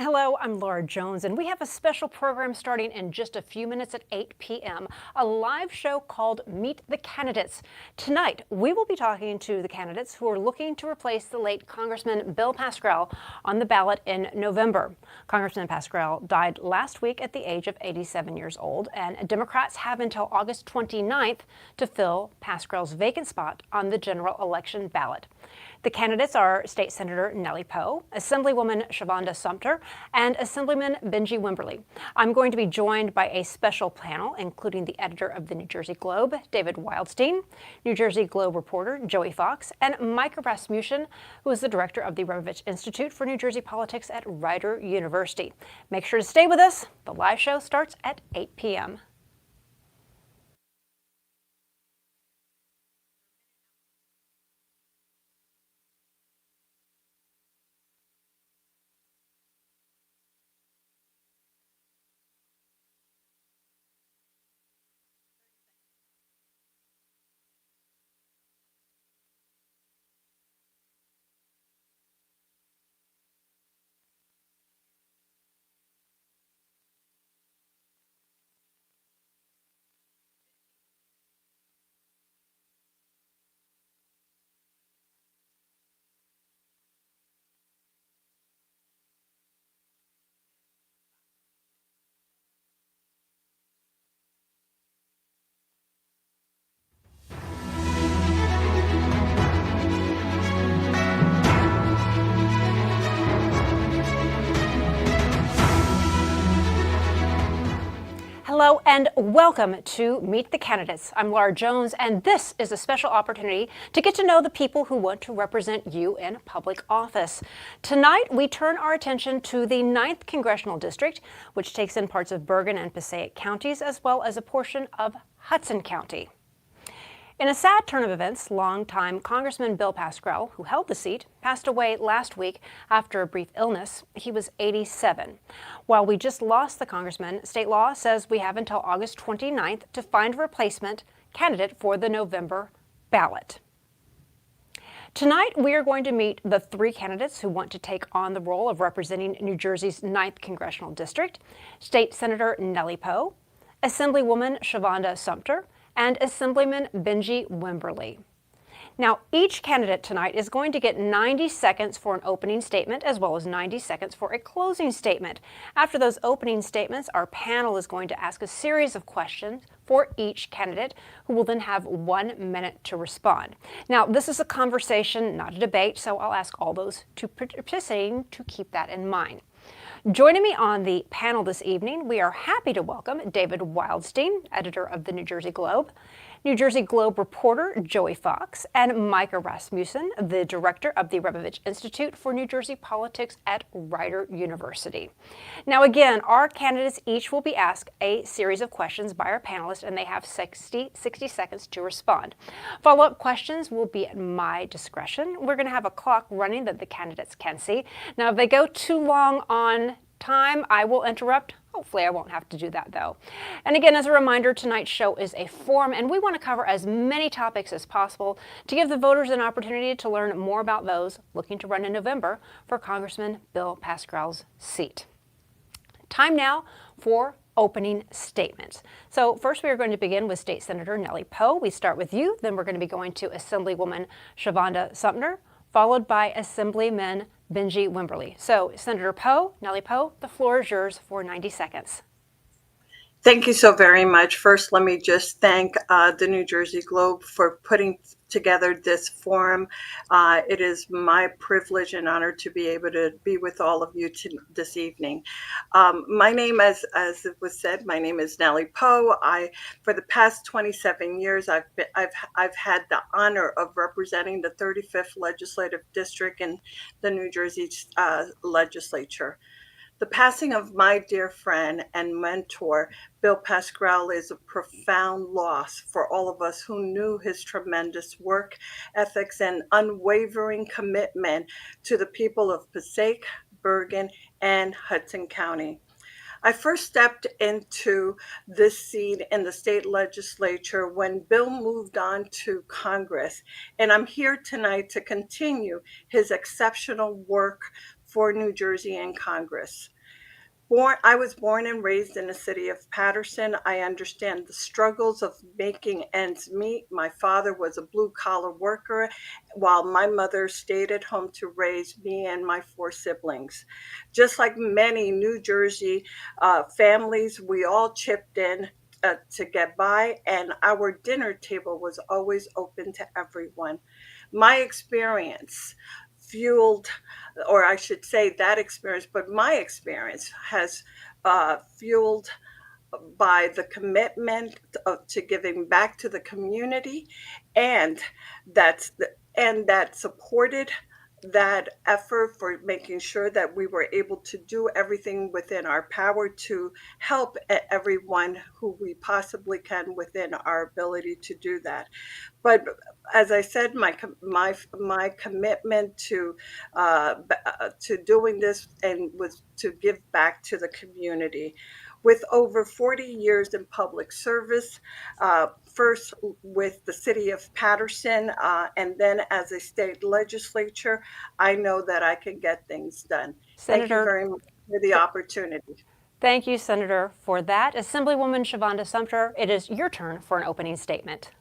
Hello, I'm Laura Jones, and we have a special program starting in just a few minutes at 8 p.m., a live show called Meet the Candidates. Tonight, we will be talking to the candidates who are looking to replace the late Congressman Bill Pascrell on the ballot in November. Congressman Pascrell died last week at the age of 87 years old, and Democrats have until August 29th to fill Pascrell's vacant spot on the general election ballot. The candidates are State Senator Nellie Pou, Assemblywoman Shavonda Sumter, and Assemblyman Benjie Wimberly. I'm going to be joined by a special panel, including the editor of the New Jersey Globe, David Wildstein, New Jersey Globe reporter Joey Fox, and Micah Rasmussen, who is the director of the Rebovich Institute for New Jersey Politics at Rider University. Make sure to stay with us. The live show starts at 8 p.m. Hello and welcome to Meet the Candidates. I'm Laura Jones, and this is a special opportunity to get to know the people who want to represent you in public office. Tonight, we turn our attention to the 9th Congressional District, which takes in parts of Bergen and Passaic counties, as well as a portion of Hudson County. In a sad turn of events, longtime Congressman Bill Pascrell, who held the seat, passed away last week after a brief illness. He was 87. While we just lost the congressman, state law says we have until August 29th to find a replacement candidate for the November ballot. Tonight, we are going to meet the three candidates who want to take on the role of representing New Jersey's 9th Congressional District: State Senator Nellie Pou, Assemblywoman Shavonda Sumter, and Assemblyman Benjie Wimberly. Now, each candidate tonight is going to get 90 seconds for an opening statement as well as 90 seconds for a closing statement. After those opening statements, our panel is going to ask a series of questions for each candidate, who will then have 1 minute to respond. Now, this is a conversation, not a debate, so I'll ask all those participating to keep that in mind. Joining me on the panel this evening, we are happy to welcome David Wildstein, editor of the New Jersey Globe, New Jersey Globe reporter Joey Fox, and Micah Rasmussen, the director of the Rebovich Institute for New Jersey Politics at Rider University. Now again, our candidates each will be asked a series of questions by our panelists, and they have 60 seconds to respond. Follow-up questions will be at my discretion. We're going to have a clock running that the candidates can see. Now, if they go too long on time, I will interrupt. Hopefully I won't have to do that, though. And again, as a reminder, tonight's show is a forum, and we want to cover as many topics as possible to give the voters an opportunity to learn more about those looking to run in November for Congressman Bill Pascrell's seat. Time now for opening statements. So first, we are going to begin with State Senator Nellie Pou. We start with you, then we're going to be going to Assemblywoman Shavonda Sumter, followed by Assemblyman Benjie Wimberly. So, Senator Pou, Nellie Pou, the floor is yours for 90 seconds. Thank you so very much. First, let me just thank the New Jersey Globe for putting together this forum. It is my privilege and honor to be able to be with all of you this evening. My name, as it was said, my name is Nellie Pou. For the past 27 years, I've had the honor of representing the 35th Legislative District in the New Jersey legislature. The passing of my dear friend and mentor, Bill Pascrell, is a profound loss for all of us who knew his tremendous work ethics and unwavering commitment to the people of Passaic, Bergen, and Hudson County. I first stepped into this seat in the state legislature when Bill moved on to Congress, and I'm here tonight to continue his exceptional work for New Jersey in Congress. I was born and raised in the city of Paterson. I understand the struggles of making ends meet. My father was a blue collar worker, while my mother stayed at home to raise me and my four siblings. Just like many New Jersey families, we all chipped in to get by, and our dinner table was always open to everyone. My experience fueled, or I should say that experience, but my experience has fueled by the commitment to giving back to the community, and that's the, and that supported that effort for making sure that we were able to do everything within our power to help everyone who we possibly can within our ability to do that. But as I said, my commitment to doing this and was to give back to the community. With over 40 years in public service, first with the city of Paterson, and then as a state legislature, I know that I can get things done. Thank you Senator, very much for the opportunity. thank you, Senator, for that. Assemblywoman Shavonda Sumter, it is your turn for an opening statement.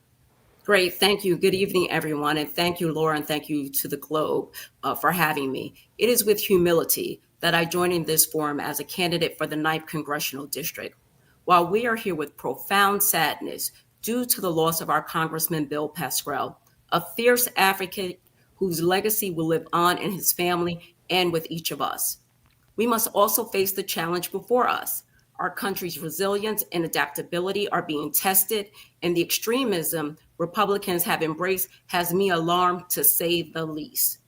Great. Thank you. Good evening, everyone. And thank you, Laura, and thank you to the Globe for having me. It is with humility that I join in this forum as a candidate for the 9th Congressional District. While we are here with profound sadness due to the loss of our Congressman Bill Pascrell, a fierce advocate whose legacy will live on in his family and with each of us. We must also face the challenge before us. Our country's resilience and adaptability are being tested, and the extremism Republicans have embraced has me alarmed, to say the least.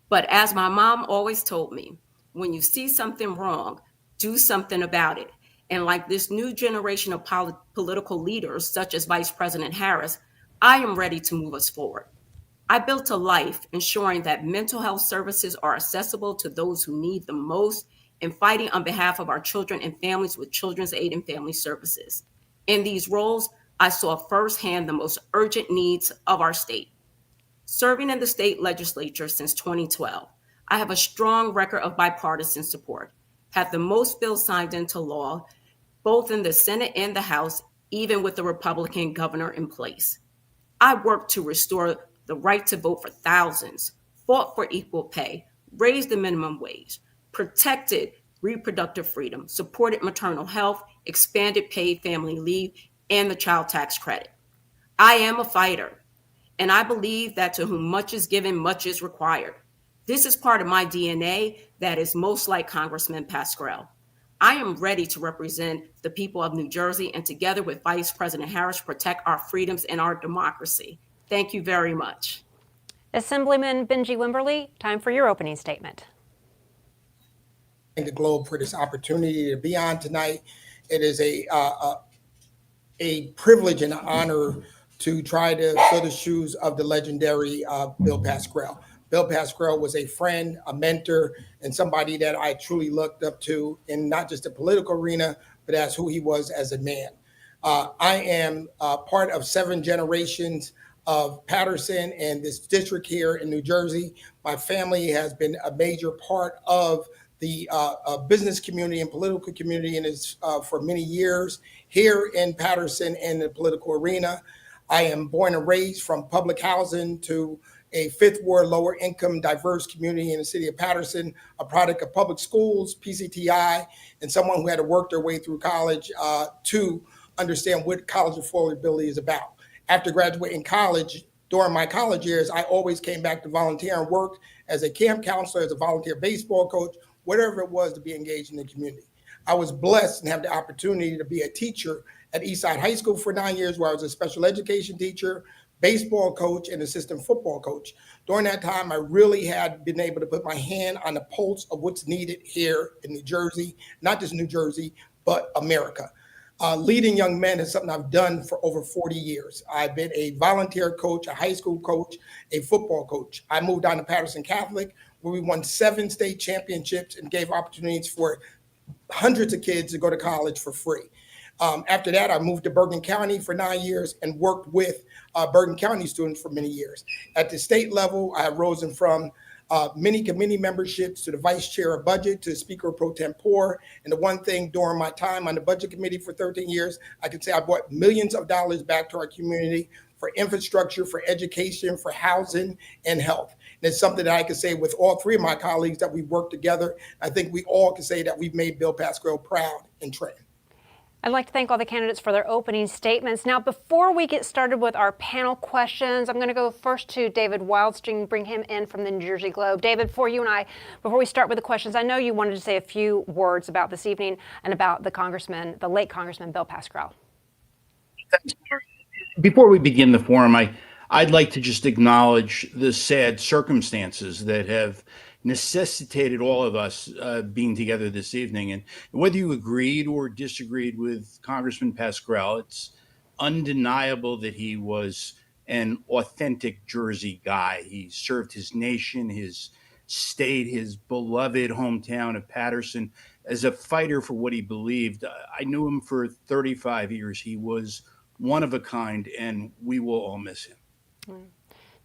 But as my mom always told me, when you see something wrong, do something about it. And like this new generation of political leaders, such as Vice President Harris, I am ready to move us forward. I built a life ensuring that mental health services are accessible to those who need them most, and fighting on behalf of our children and families with Children's Aid and Family Services. In these roles, I saw firsthand the most urgent needs of our state. Serving in the state legislature since 2012, I have a strong record of bipartisan support, have the most bills signed into law, both in the Senate and the House, even with the Republican governor in place. I worked to restore the right to vote for thousands, fought for equal pay, raised the minimum wage, protected reproductive freedom, supported maternal health, expanded paid family leave, and the child tax credit. I am a fighter, and I believe that to whom much is given, much is required. This is part of my DNA that is most like Congressman Pascrell. I am ready to represent the people of New Jersey and together with Vice President Harris, protect our freedoms and our democracy. Thank you very much. Assemblyman Benjie Wimberly, time for your opening statement. Thank the Globe for this opportunity to be on tonight. It is a privilege and an honor to try to fill the shoes of the legendary Bill Pascrell. Bill Pascrell was a friend, a mentor, and somebody that I truly looked up to in not just the political arena, but as who he was as a man. I am part of 7 generations of Paterson and this district here in New Jersey. My family has been a major part of the business community and political community and is for many years here in Paterson in the political arena. I am born and raised from public housing to a 5th ward lower income diverse community in the city of Paterson, a product of public schools, PCTI, and someone who had to work their way through college to understand what college affordability is about. After graduating college, during my college years, I always came back to volunteer and work as a camp counselor, as a volunteer baseball coach, whatever it was to be engaged in the community. I was blessed and have the opportunity to be a teacher at Eastside High School for 9 years, where I was a special education teacher, baseball coach, and assistant football coach. During that time, I really had been able to put my hand on the pulse of what's needed here in New Jersey, not just New Jersey, but America. Leading young men is something I've done for over 40 years. I've been a volunteer coach, a high school coach, a football coach. I moved on to Paterson Catholic, where we won 7 state championships and gave opportunities for hundreds of kids to go to college for free. After that, I moved to Bergen County for 9 years and worked with Bergen County students for many years. At the state level, I have risen from many committee memberships, to the vice chair of budget, to the speaker pro tempore. And the one thing during my time on the budget committee for 13 years, I can say I brought millions of dollars back to our community for infrastructure, for education, for housing, and health. And it's something that I can say with all three of my colleagues that we work together. I think we all can say that we've made Bill Pascrell proud in Trenton. I'd like to thank all the candidates for their opening statements. Now, before we get started with our panel questions, I'm going to go first to David Wildstein, bring him in from the New Jersey Globe. David, before we start with the questions, I know you wanted to say a few words about this evening and about the late Congressman Bill Pascrell. Thanks, Laura. Before we begin the forum, I'd like to just acknowledge the sad circumstances that have necessitated all of us being together this evening. And whether you agreed or disagreed with Congressman Pascrell, it's undeniable that he was an authentic Jersey guy. He served his nation, his state, his beloved hometown of Paterson as a fighter for what he believed. I knew him for 35 years. He was one of a kind, and we will all miss him.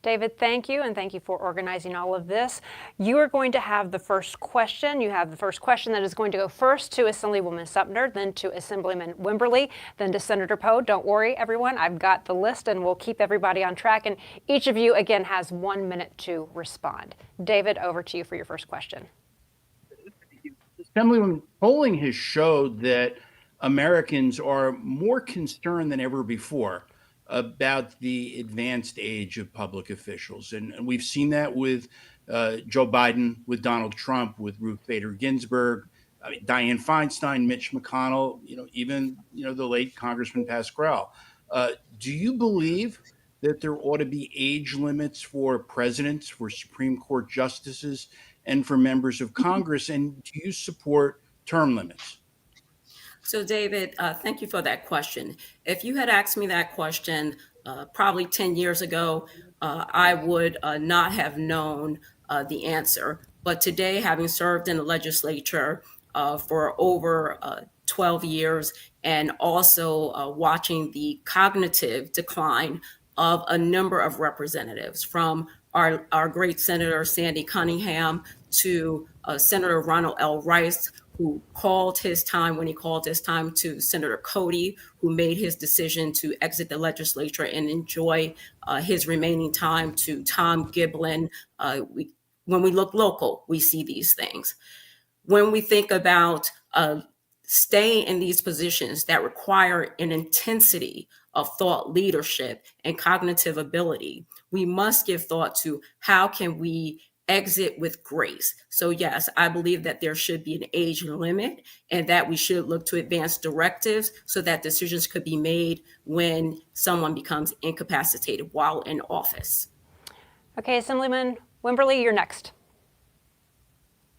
David, thank you, and thank you for organizing all of this. You are going to have the first question. You have the first question that is going to go first to Assemblywoman Sumter, then to Assemblyman Wimberly, then to Senator Pou. Don't worry, everyone. I've got the list, and we'll keep everybody on track. And each of you, again, has 1 minute to respond. David, over to you for your first question. Assemblywoman, polling has showed that Americans are more concerned than ever before about the advanced age of public officials. And we've seen that with Joe Biden, with Donald Trump, with Ruth Bader Ginsburg, Dianne Feinstein, Mitch McConnell, even the late Congressman Pascrell. Do you believe that there ought to be age limits for presidents, for Supreme Court justices, and for members of Congress? And do you support term limits? So, David, thank you for that question. If you had asked me that question probably 10 years ago, I would not have known the answer. But today, having served in the legislature for over 12 years and also watching the cognitive decline of a number of representatives, from our great Senator Sandy Cunningham to Senator Ronald L. Rice, who called his time when he called his time, to Senator Cody, who made his decision to exit the legislature and enjoy his remaining time, to Tom Giblin. When we look local, we see these things. When we think about staying in these positions that require an intensity of thought leadership and cognitive ability, we must give thought to how can we exit with grace. So yes, I believe that there should be an age limit and that we should look to advance directives so that decisions could be made when someone becomes incapacitated while in office. Okay, Assemblyman Wimberly, you're next.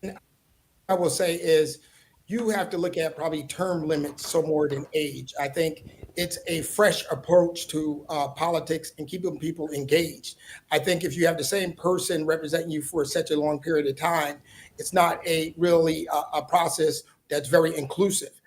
I will say is you have to look at probably term limits so more than age. I think it's a fresh approach to politics and keeping people engaged. I think if you have the same person representing you for such a long period of time, it's not a really a process that's very inclusive.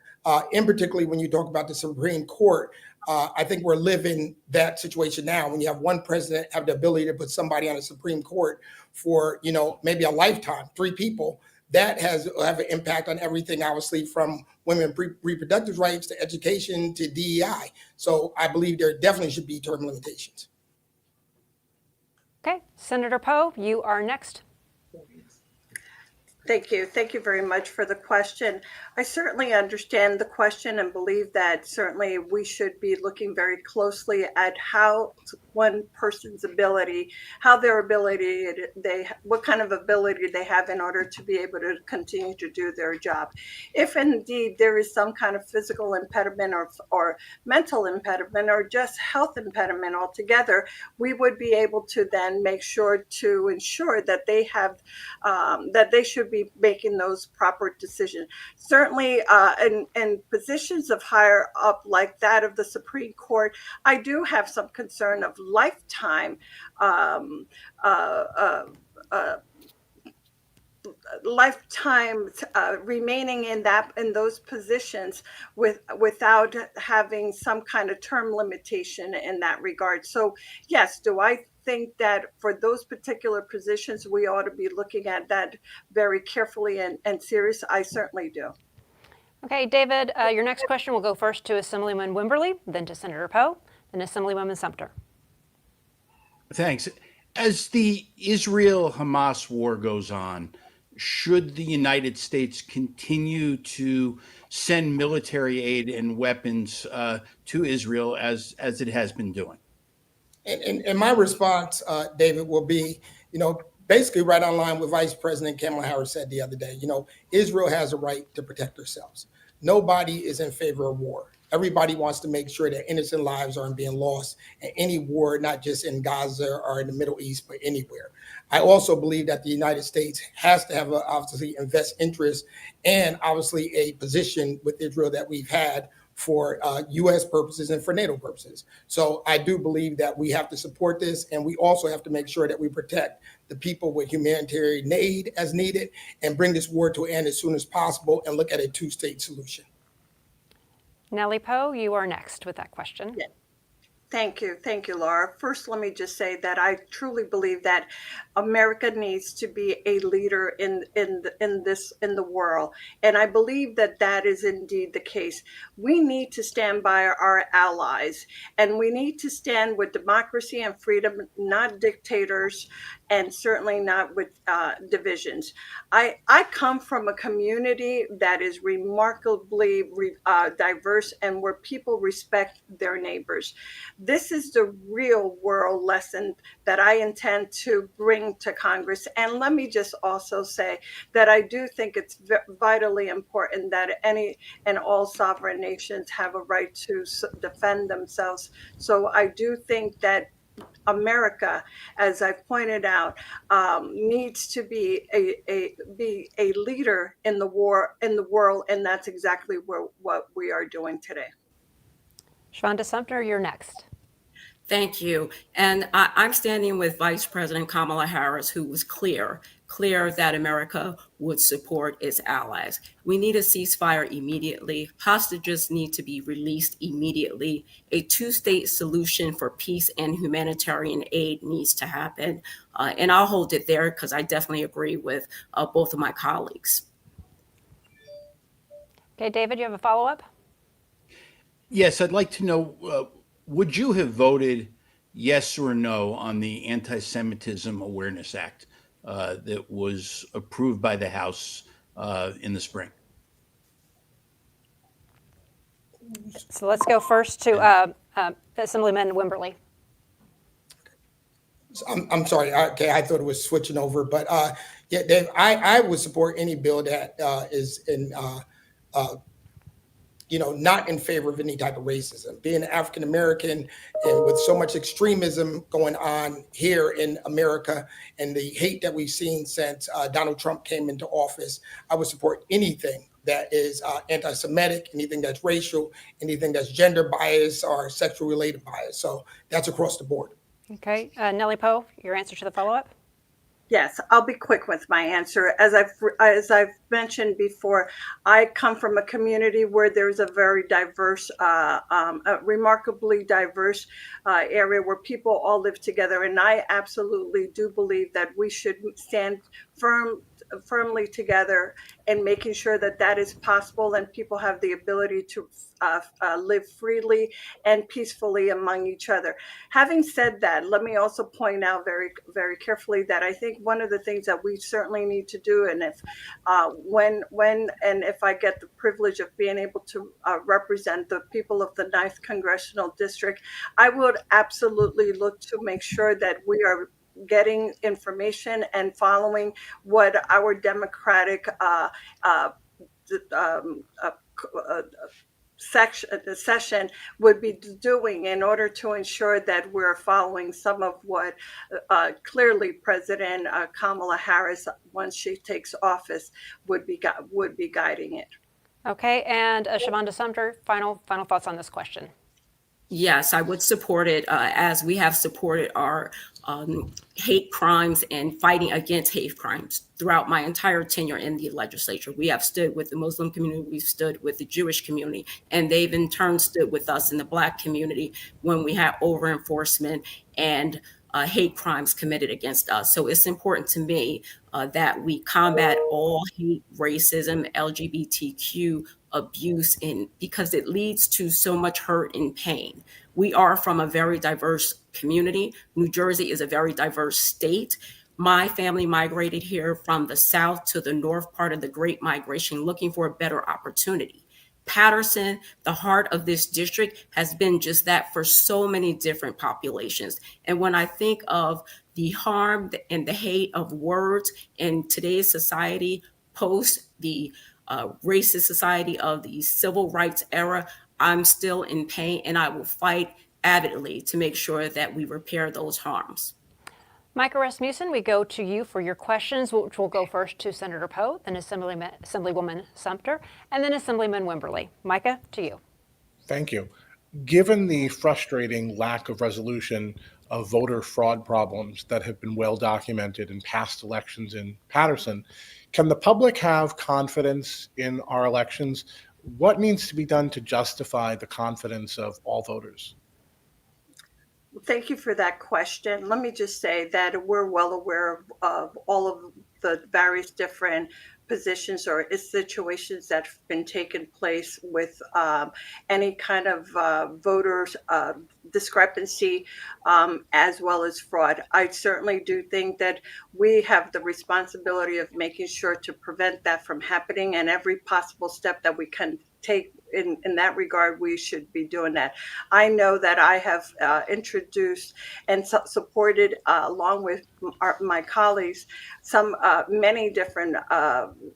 In particularly when you talk about the Supreme Court, I think we're living that situation now when you have one president have the ability to put somebody on the Supreme Court for, maybe a lifetime, 3 people. That have an impact on everything, obviously, from women's reproductive rights to education to DEI. So I believe there definitely should be term limitations. Okay, Senator Pou, you are next. Thank you. Thank you very much for the question. I certainly understand the question and believe that certainly we should be looking very closely at how one person's ability, what kind of ability they have in order to be able to continue to do their job. If indeed there is some kind of physical impediment or mental impediment or just health impediment altogether, we would be able to then make sure to ensure that they have, that they should be making those proper decisions. Certainly in positions of higher up like that of the Supreme Court, I do have some concern of lifetime lifetime remaining in those positions without having some kind of term limitation in that regard. So yes, do I think that for those particular positions we ought to be looking at that very carefully and serious? I certainly do. Okay, David, your next question will go first to Assemblyman Wimberly, then to Senator Pou, then Assemblywoman Sumter. Thanks. As the Israel-Hamas war goes on, should the United States continue to send military aid and weapons to Israel as it has been doing? And my response, David, will be, basically right on line with Vice President Kamala Harris said the other day. Israel has a right to protect themselves. Nobody is in favor of war. Everybody wants to make sure that innocent lives aren't being lost in any war, not just in Gaza or in the Middle East, but anywhere. I also believe that the United States has to have obviously invest interest and obviously a position with Israel that we've had for U.S. purposes and for NATO purposes. So I do believe that we have to support this, and we also have to make sure that we protect the people with humanitarian aid as needed and bring this war to an end as soon as possible and look at a two-state solution. Nellie Pou, you are next with that question. Yeah. Thank you, Laura. First, let me just say that I truly believe that America needs to be a leader in the world, and I believe that is indeed the case. We need to stand by our allies, and we need to stand with democracy and freedom, not dictators, and certainly not with divisions. I come from a community that is remarkably diverse and where people respect their neighbors. This is the real world lesson that I intend to bring to Congress. And let me just also say that I do think it's vitally important that any and all sovereign nations have a right to defend themselves. So I do think that America, as I've pointed out, needs to be a leader in the world, and that's exactly what we are doing today. Shavonda Sumter, you're next. Thank you. And I'm standing with Vice President Kamala Harris, who was clear that America would support its allies. We need a ceasefire immediately. Hostages need to be released immediately. A two-state solution for peace and humanitarian aid needs to happen. And I'll hold it there because I definitely agree with both of my colleagues. Okay, David, you have a follow-up? Yes, I'd like to know, would you have voted yes or no on the Anti-Semitism Awareness Act that was approved by the House in the spring? So let's go first to Assemblyman Wimberly. I'm sorry. Okay, I thought it was switching over, but yeah, Dave, I would support any bill that is in not in favor of any type of racism. Being African American and with so much extremism going on here in America and the hate that we've seen since Donald Trump came into office, I would support anything that is anti-Semitic, anything that's racial, anything that's gender bias or sexual related bias. So that's across the board. Okay, Nellie Pou, your answer to the follow-up? Yes, I'll be quick with my answer. As I've mentioned before, I come from a community where there's a very diverse, a remarkably diverse area where people all live together. And I absolutely do believe that we should stand firmly together and making sure that is possible and people have the ability to live freely and peacefully among each other. Having said that, let me also point out very, very carefully that I think one of the things that we certainly need to do, and if if I get the privilege of being able to represent the people of the 9th Congressional District, I would absolutely look to make sure that we are getting information and following what our Democratic session would be doing in order to ensure that we're following some of what clearly President Kamala Harris, once she takes office, would be guiding it. Okay, and Shavonda Sumter, final thoughts on this question. Yes, I would support it as we have supported our hate crimes and fighting against hate crimes throughout my entire tenure in the legislature. We have stood with the Muslim community, we've stood with the Jewish community, and they've in turn stood with us in the Black community when we had over enforcement and hate crimes committed against us. So it's important to me that we combat all hate, racism, LGBTQ abuse, because it leads to so much hurt and pain. We are from a very diverse community. New Jersey is a very diverse state. My family migrated here from the south to the north part of the Great Migration, looking for a better opportunity. Paterson, the heart of this district, has been just that for so many different populations. And when I think of the harm and the hate of words in today's society, post the racist society of the civil rights era, I'm still in pain, and I will fight avidly to make sure that we repair those harms. Micah Rasmussen, we go to you for your questions, which will go first to Senator Pou, then Assemblywoman Sumter, and then Assemblyman Wimberly. Micah, to you. Thank you. Given the frustrating lack of resolution of voter fraud problems that have been well documented in past elections in Paterson, can the public have confidence in our elections? What needs to be done to justify the confidence of all voters? Thank you for that question. Let me just say that we're well aware of all of the various different positions or situations that have been taking place with any kind of voters discrepancy as well as fraud. I certainly do think that we have the responsibility of making sure to prevent that from happening, and every possible step that we can take in that regard, we should be doing that. I know that I have introduced and supported, along with my colleagues, many different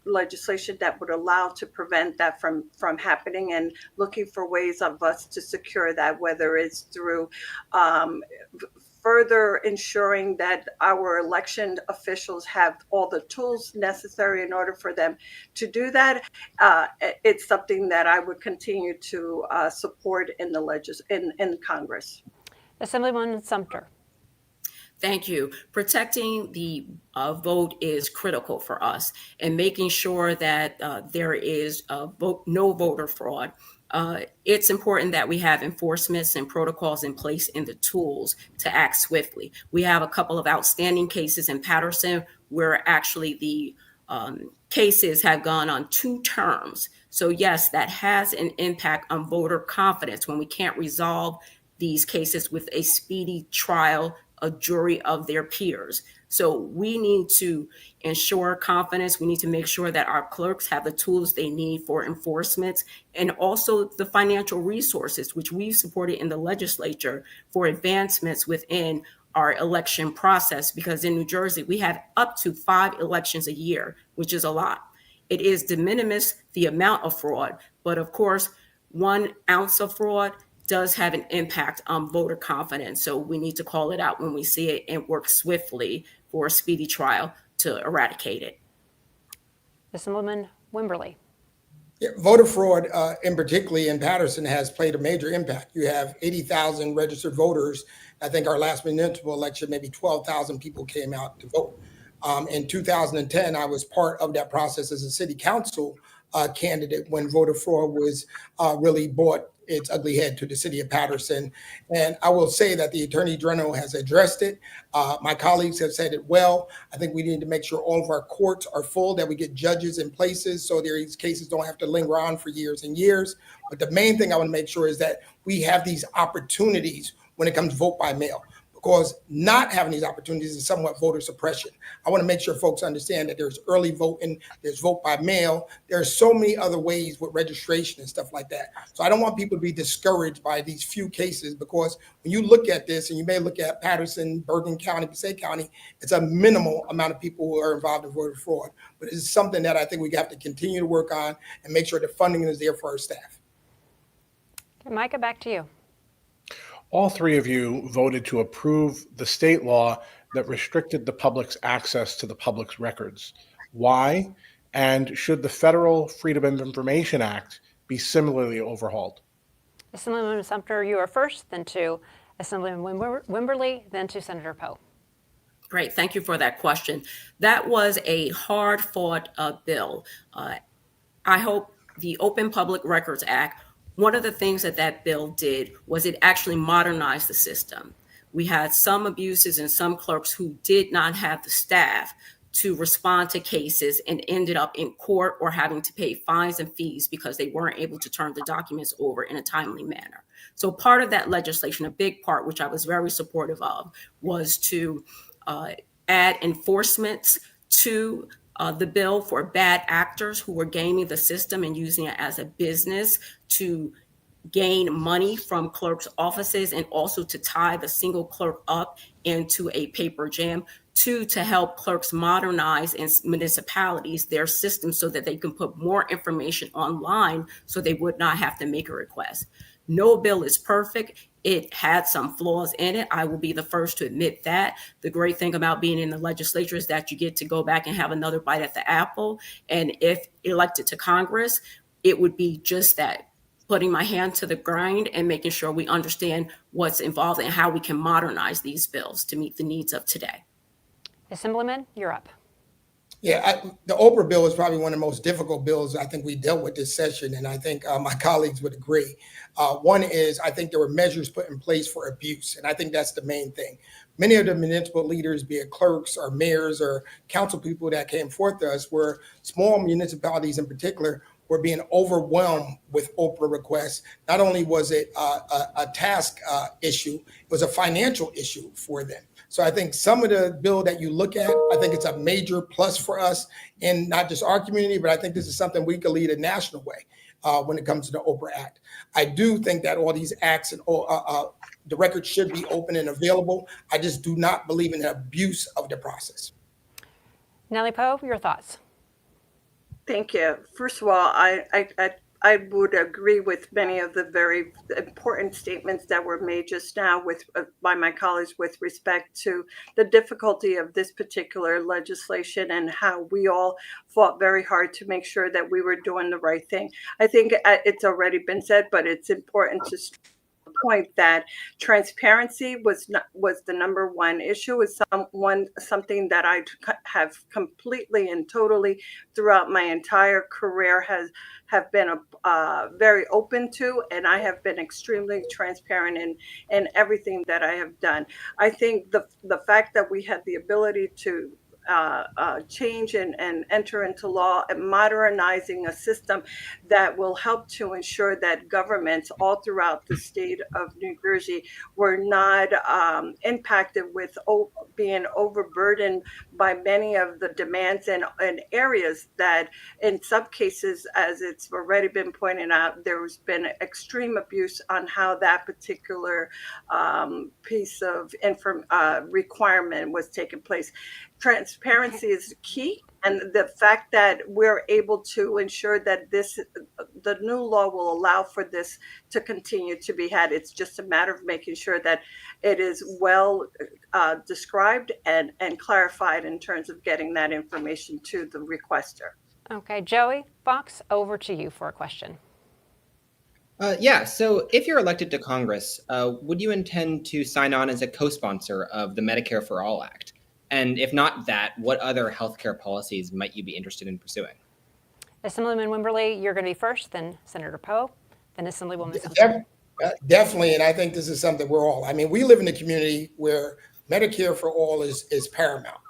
legislation that would allow to prevent that from happening, and looking for ways of us to secure that, whether it's through further ensuring that our election officials have all the tools necessary in order for them to do that. It's something that I would continue to support in the in Congress. Assemblywoman Sumter. Thank you. Protecting the vote is critical for us, and making sure that there is no voter fraud. It's important that we have enforcements and protocols in place and the tools to act swiftly. We have a couple of outstanding cases in Paterson where actually the cases have gone on 2 terms. So yes, that has an impact on voter confidence when we can't resolve these cases with a speedy trial, a jury of their peers. So we need to ensure confidence. We need to make sure that our clerks have the tools they need for enforcement, and also the financial resources, which we've supported in the legislature for advancements within our election process. Because in New Jersey, we have up to 5 elections a year, which is a lot. It is de minimis, the amount of fraud, but of course, 1 ounce of fraud does have an impact on voter confidence. So we need to call it out when we see it and work swiftly for a speedy trial to eradicate it. Assemblyman Wimberly. Yeah, voter fraud, in particularly in Paterson, has played a major impact. You have 80,000 registered voters. I think our last municipal election, maybe 12,000 people came out to vote. In 2010, I was part of that process as a city council candidate when voter fraud was really brought its ugly head to the city of Paterson. And I will say that the Attorney General has addressed it. My colleagues have said it well. I think we need to make sure all of our courts are full, that we get judges in places so these cases don't have to linger on for years and years. But the main thing I want to make sure is that we have these opportunities when it comes to vote by mail, because not having these opportunities is somewhat voter suppression. I want to make sure folks understand that there's early voting, there's vote by mail, there's so many other ways with registration and stuff like that. So I don't want people to be discouraged by these few cases, because when you look at this, and you may look at Paterson, Bergen County, Passaic County, it's a minimal amount of people who are involved in voter fraud. But it's something that I think we have to continue to work on and make sure the funding is there for our staff. Micah, back to you. All 3 of you voted to approve the state law that restricted the public's access to the public's records. Why? And should the Federal Freedom of Information Act be similarly overhauled? Assemblywoman Sumter, you are first, then to Assemblywoman Wimberly, then to Senator Pou. Great. Thank you for that question. That was a hard-fought bill. I hope the Open Public Records Act, one of the things that bill did was it actually modernized the system. We had some abuses and some clerks who did not have the staff to respond to cases and ended up in court or having to pay fines and fees because they weren't able to turn the documents over in a timely manner. So part of that legislation, a big part, which I was very supportive of, was to add enforcements to the bill for bad actors who were gaming the system and using it as a business to gain money from clerks' offices, and also to tie the single clerk up into a paper jam. Two, to help clerks modernize in municipalities their systems so that they can put more information online so they would not have to make a request. No bill is perfect. It had some flaws in it. I will be the first to admit that. The great thing about being in the legislature is that you get to go back and have another bite at the apple. And if elected to Congress, it would be just that, putting my hand to the grind and making sure we understand what's involved and how we can modernize these bills to meet the needs of today. Assemblyman, you're up. Yeah, the Oprah bill is probably one of the most difficult bills I think we dealt with this session, and I think my colleagues would agree. One is I think there were measures put in place for abuse, and I think that's the main thing. Many of the municipal leaders, be it clerks or mayors or council people that came forth to us, were small municipalities in particular, were being overwhelmed with Oprah requests. Not only was it a task issue, it was a financial issue for them. So I think some of the bill that you look at, I think it's a major plus for us in not just our community, but I think this is something we could lead a national way when it comes to the Oprah Act. I do think that all these acts and the records should be open and available. I just do not believe in the abuse of the process. Nellie Pou, your thoughts? Thank you. First of all, I would agree with many of the very important statements that were made just now by my colleagues with respect to the difficulty of this particular legislation and how we all fought very hard to make sure that we were doing the right thing. I think it's already been said, but it's important to point that transparency was the number one issue. Is something that I have completely and totally throughout my entire career have been very open to, and I have been extremely transparent in everything that I have done. I think the fact that we had the ability to change and enter into law and modernizing a system that will help to ensure that governments all throughout the state of New Jersey were not impacted with being overburdened by many of the demands and areas that in some cases, as it's already been pointed out, there's been extreme abuse on how that particular piece of requirement was taking place. Transparency is key, and the fact that we're able to ensure that the new law will allow for this to continue to be had. It's just a matter of making sure that it is well described and clarified in terms of getting that information to the requester. Okay, Joey Fox, over to you for a question. So if you're elected to Congress, would you intend to sign on as a co-sponsor of the Medicare for All Act? And if not that, what other healthcare policies might you be interested in pursuing? Assemblyman Wimberly, you're going to be first, then Senator Pou, then Assemblywoman Sumter. Definitely, and I think this is something we live in a community where Medicare for all is paramount.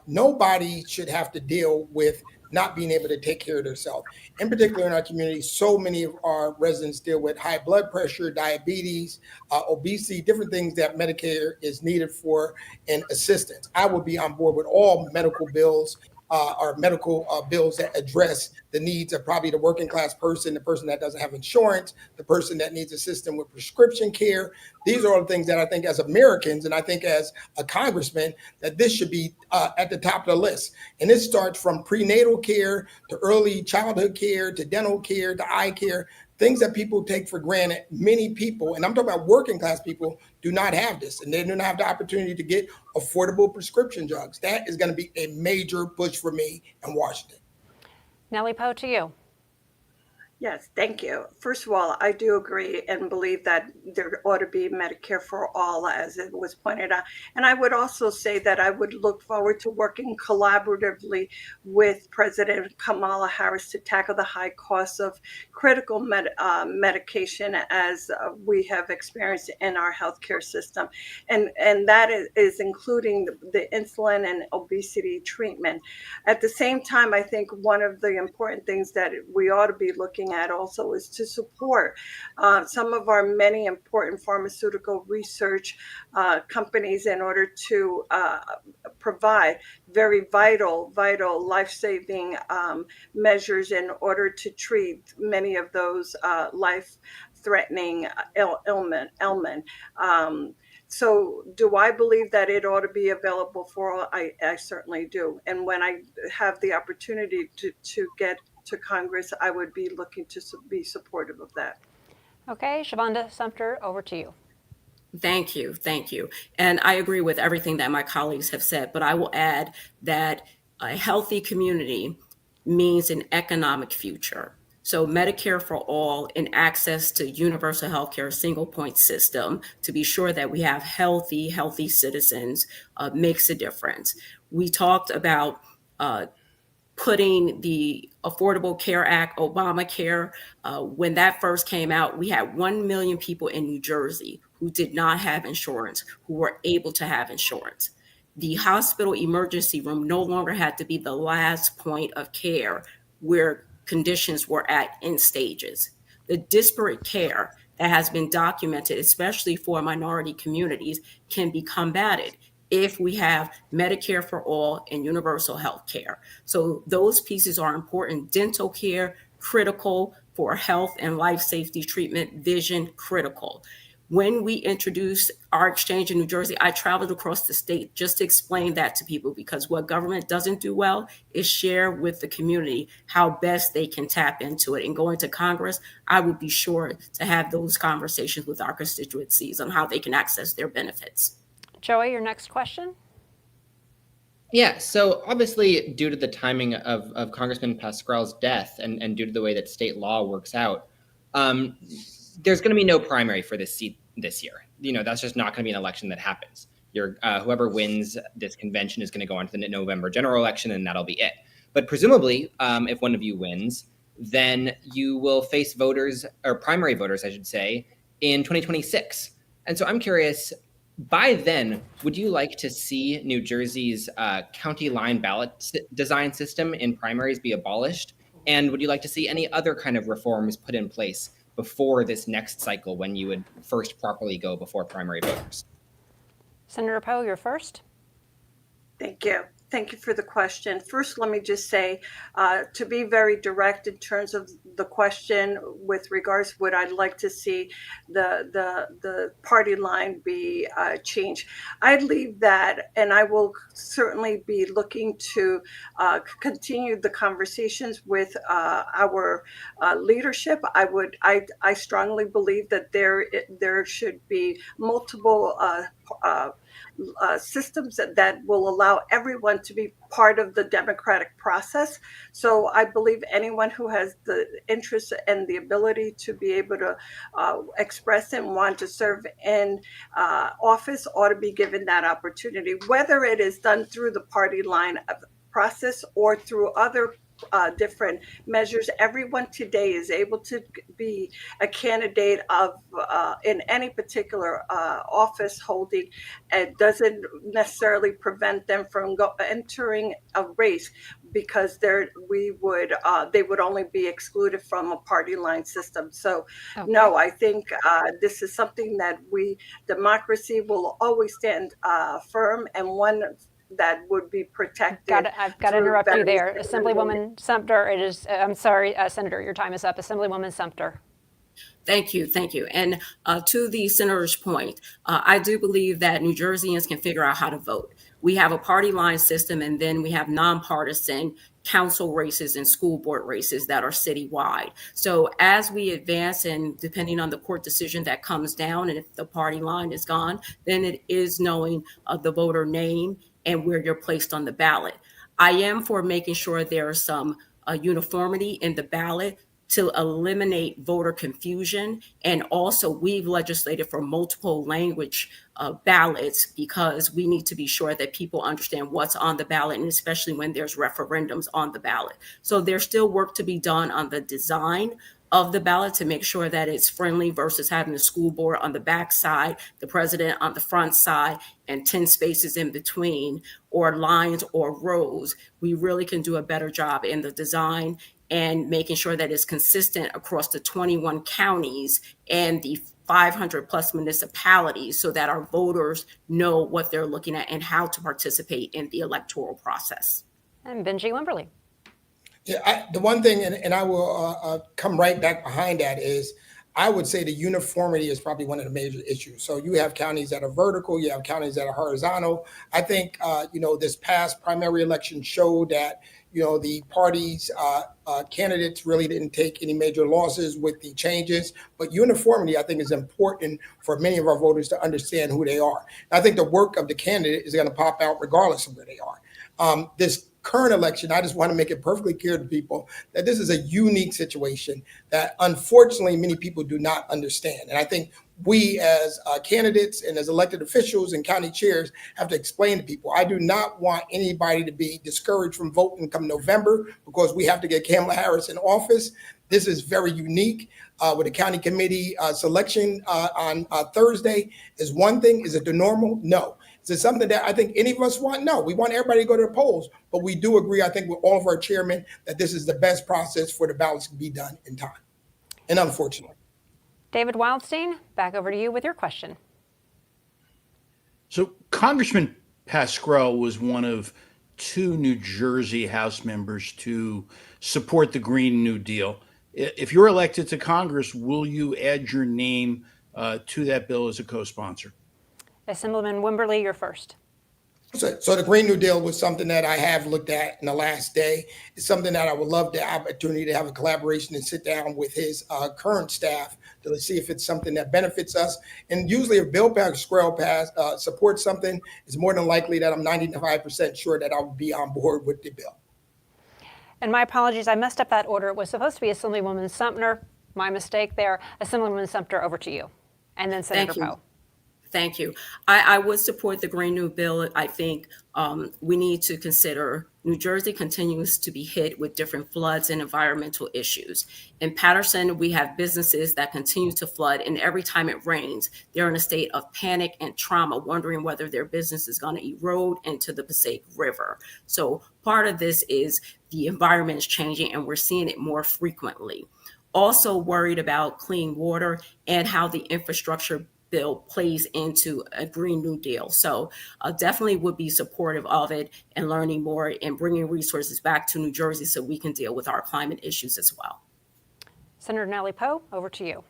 Nobody should have to deal with not being able to take care of themselves. In particular, in our community, so many of our residents deal with high blood pressure, diabetes, obesity, different things that Medicare is needed for and assistance. I would be on board with all medical bills or medical bills that address the needs of probably the working class person, the person that doesn't have insurance, the person that needs assistance with prescription care. These are all the things that I think as Americans, and I think as a congressman, that this should be at the top of the list. And this starts from prenatal care to early childhood care to dental care to eye care, things that people take for granted. Many people, and I'm talking about working class people, do not have this, and they do not have the opportunity to get affordable prescription drugs. That is going to be a major push for me in Washington. Nellie Pou, to you. Yes, thank you. First of all, I do agree and believe that there ought to be Medicare for all, as it was pointed out. And I would also say that I would look forward to working collaboratively with President Kamala Harris to tackle the high costs of critical medication as we have experienced in our healthcare system. And that is including the insulin and obesity treatment. At the same time, I think one of the important things that we ought to be looking at also is to support some of our many important pharmaceutical research companies in order to provide very vital life-saving measures in order to treat many of those life-threatening ailment. So do I believe that it ought to be available for all? I certainly do. And when I have the opportunity to get to Congress, I would be looking to be supportive of that. Okay, Shavonda Sumter, over to you. Thank you. Thank you. And I agree with everything that my colleagues have said, but I will add that a healthy community means an economic future. So Medicare for all and access to universal healthcare, single point system to be sure that we have healthy citizens makes a difference. We talked about putting the Affordable Care Act, Obamacare. When that first came out, we had 1 million people in New Jersey who did not have insurance, who were able to have insurance. The hospital emergency room no longer had to be the last point of care where conditions were at in stages. The disparate care that has been documented, especially for minority communities, can be combated if we have Medicare for all and universal health care. So those pieces are important. Dental care, critical for health and life safety treatment, vision, critical. When we introduced our exchange in New Jersey, I traveled across the state just to explain that to people, because what government doesn't do well is share with the community how best they can tap into it. And going to Congress, I would be sure to have those conversations with our constituencies on how they can access their benefits. Joey, your next question? Yeah, so obviously, due to the timing of Congressman Pascrell's death and due to the way that state law works out, there's going to be no primary for this seat this year. That's just not going to be an election that happens. Whoever wins this convention is going to go on to the November general election, and that'll be it. But presumably, if one of you wins, then you will face voters, or primary voters, I should say, in 2026. And so I'm curious, by then, would you like to see New Jersey's county line ballot design system in primaries be abolished? And would you like to see any other kind of reforms put in place before this next cycle, when you would first properly go before primary voters? Senator Pou, you're first. Thank you. Thank you for the question. First, let me just say, to be very direct in terms of the question with regards, would I like to see the party line be changed? I'd leave that, and I will certainly be looking to continue the conversations with our leadership. I strongly believe that there should be multiple systems that will allow everyone to be part of the democratic process. So I believe anyone who has the interest and the ability to be able to express and want to serve in office ought to be given that opportunity, whether it is done through the party line process or through other different measures. Everyone today is able to be a candidate of in any particular office holding. It doesn't necessarily prevent them from entering a race, because they would only be excluded from a party line system. So okay. No, I think this is something that democracy will always stand firm, and one that would be protected. I've got to interrupt you there. Assemblywoman Sumter, I'm sorry, Senator, your time is up. Assemblywoman Sumter. Thank you. And to the senator's point, I do believe that New Jerseyans can figure out how to vote. We have a party line system, and then we have nonpartisan council races and school board races that are citywide. So as we advance, and depending on the court decision that comes down, and if the party line is gone, then it is knowing the voter name and where you're placed on the ballot. I am for making sure there is some uniformity in the ballot to eliminate voter confusion. And also we've legislated for multiple language ballots, because we need to be sure that people understand what's on the ballot, and especially when there's referendums on the ballot. So there's still work to be done on the design of the ballot to make sure that it's friendly versus having the school board on the back side, the president on the front side, and 10 spaces in between, or lines or rows. We really can do a better job in the design and making sure that it's consistent across the 21 counties and the 500 plus municipalities, so that our voters know what they're looking at and how to participate in the electoral process. And Benjie Wimberly. Yeah, the one thing, and I will come right back behind that, is I would say the uniformity is probably one of the major issues. So you have counties that are vertical, you have counties that are horizontal. I think, this past primary election showed that, the parties, candidates really didn't take any major losses with the changes. But uniformity, I think, is important for many of our voters to understand who they are. And I think the work of the candidate is going to pop out regardless of where they are. This current election, I just want to make it perfectly clear to people that this is a unique situation that unfortunately many people do not understand. And I think we as candidates and as elected officials and county chairs have to explain to people. I do not want anybody to be discouraged from voting come November because we have to get Kamala Harris in office. This is very unique. With the county committee selection on Thursday is one thing. Is it the normal? No. Is it something that I think any of us want? No. We want everybody to go to the polls, but we do agree, I think, with all of our chairmen that this is the best process for the ballots to be done in time. And unfortunately. David Wildstein, back over to you with your question. So Congressman Pascrell was one of 2 New Jersey House members to support the Green New Deal. If you're elected to Congress, will you add your name to that bill as a co-sponsor? Assemblyman Wimberly, you're first. So the Green New Deal was something that I have looked at in the last day. It's something that I would love the opportunity to have a collaboration and sit down with his current staff to see if it's something that benefits us. And usually if Bill Pascrell supports something, it's more than likely that I'm 95% sure that I will be on board with the bill. And my apologies, I messed up that order. It was supposed to be Assemblywoman Sumter. My mistake there. Assemblywoman Sumter, over to you. And then Senator Pou. Thank you. I would support the Green New Bill. I think we need to consider New Jersey continues to be hit with different floods and environmental issues. In Paterson, we have businesses that continue to flood, and every time it rains, they're in a state of panic and trauma, wondering whether their business is going to erode into the Passaic River. So part of this is the environment is changing, and we're seeing it more frequently. Also worried about clean water and how the infrastructure bill plays into a Green New Deal. So definitely would be supportive of it and learning more and bringing resources back to New Jersey so we can deal with our climate issues as well. Senator Nellie Pou, over to you.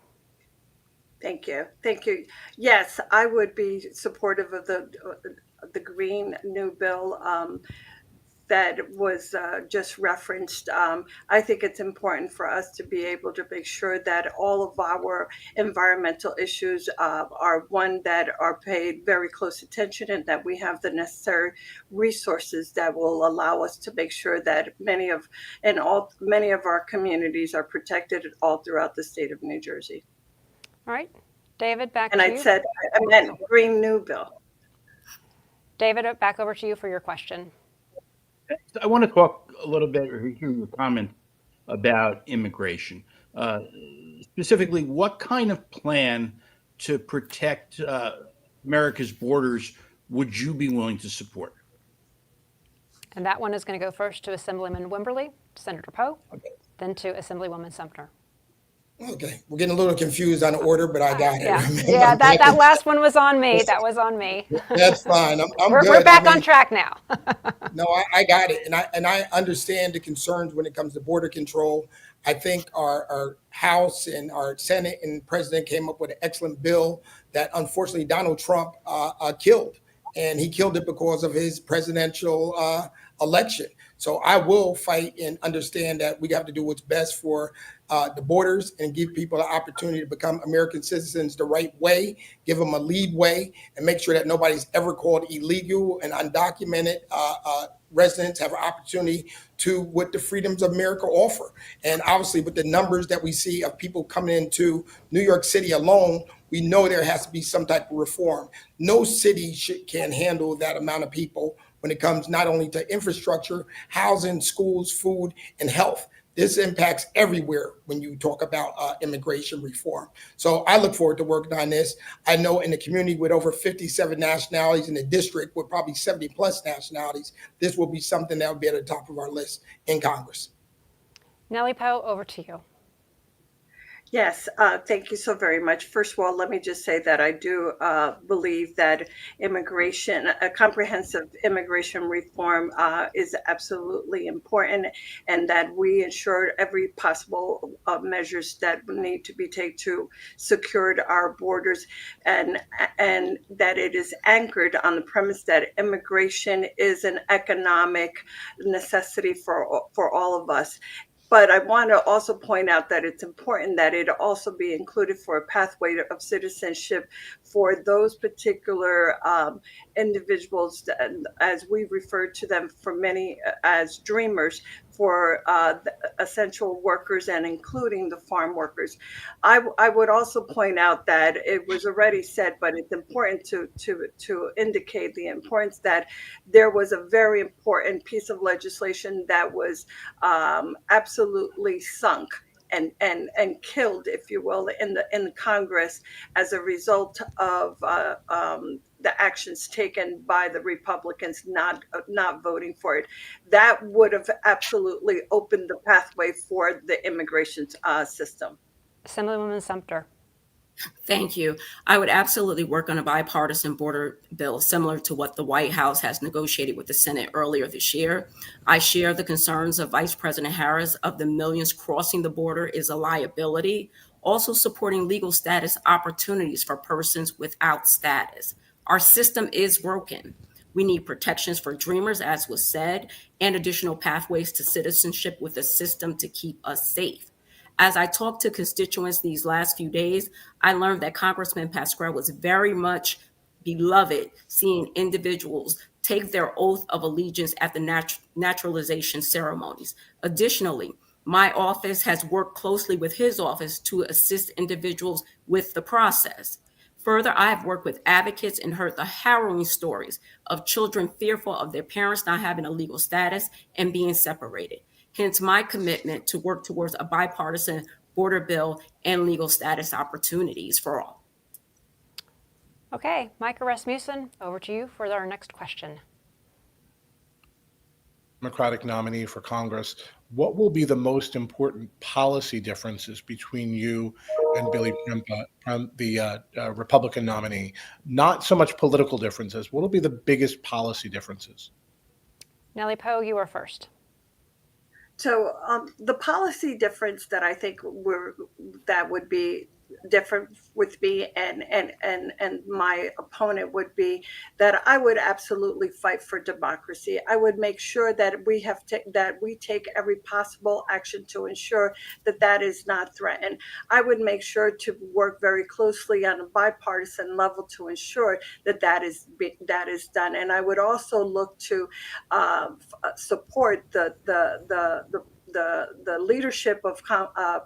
Thank you. Thank you. Yes, I would be supportive of the Green New Bill that was just referenced. I think it's important for us to be able to make sure that all of our environmental issues are one that are paid very close attention, and that we have the necessary resources that will allow us to make sure that many of our communities are protected all throughout the state of New Jersey. All right, David, back and to you. And I meant Green New Bill. David, back over to you for your question. I want to talk a little bit or hear your comment about immigration. Specifically, what kind of plan to protect America's borders would you be willing to support? And that one is going to go first to Assemblyman Wimberly, Senator Pou, then to Assemblywoman Sumter. Okay, we're getting a little confused on the order, but I got it. Yeah, that last one was on me. That was on me. That's fine. We're back on track now. No, I got it, and I understand the concerns when it comes to border control. I think our House and our Senate and President came up with an excellent bill that unfortunately Donald Trump killed. and he killed it because of his presidential election. So I will fight and understand that we have to do what's best for the borders and give people the opportunity to become American citizens the right way, give them a lead way, and make sure that nobody's ever called illegal and undocumented residents have an opportunity to what the freedoms of America offer. And obviously with the numbers that we see of people coming into New York City alone, we know there has to be some type of reform. No city can handle that amount of people when it comes not only to infrastructure, housing, schools, food, and health. This impacts everywhere when you talk about immigration reform. So I look forward to working on this. I know in the community with over 57 nationalities, in the district with probably 70 plus nationalities, this will be something that will be at the top of our list in Congress. Nellie Pou, over to you. Yes, thank you so very much. First of all, let me just say that I do believe that a comprehensive immigration reform is absolutely important, and that we ensure every possible measures that need to be taken to secure our borders, and that it is anchored on the premise that immigration is an economic necessity for all of us. But I want to also point out that it's important that it also be included for a pathway of citizenship for those particular individuals, as we refer to them for many as dreamers, for the essential workers and including the farm workers. I would also point out that it was already said, but it's important to indicate the importance that there was a very important piece of legislation that was absolutely sunk and killed, if you will, in the Congress as a result of the actions taken by the Republicans not voting for it. That would have absolutely opened the pathway for the immigration system. Assemblywoman Sumter. Thank you. I would absolutely work on a bipartisan border bill similar to what the White House has negotiated with the Senate earlier this year. I share the concerns of Vice President Harris of the millions crossing the border is a liability, also supporting legal status opportunities for persons without status. Our system is broken. We need protections for dreamers, as was said, and additional pathways to citizenship with a system to keep us safe. As I talked to constituents these last few days, I learned that Congressman Pascrell was very much beloved seeing individuals take their oath of allegiance at the naturalization ceremonies. Additionally, my office has worked closely with his office to assist individuals with the process. Further, I have worked with advocates and heard the harrowing stories of children fearful of their parents not having a legal status and being separated. Hence my commitment to work towards a bipartisan border bill and legal status opportunities for all. Okay, Micah Rasmussen, over to you for our next question. Democratic nominee for Congress, what will be the most important policy differences between you and Billy Prempa, the Republican nominee? Not so much political differences. What will be the biggest policy differences? Nellie Pou, you are first. So the policy difference that I think that would be different with me and my opponent would be that I would absolutely fight for democracy. I would make sure that we take every possible action to ensure that is not threatened. I would make sure to work very closely on a bipartisan level to ensure that is done. And I would also look to support the leadership of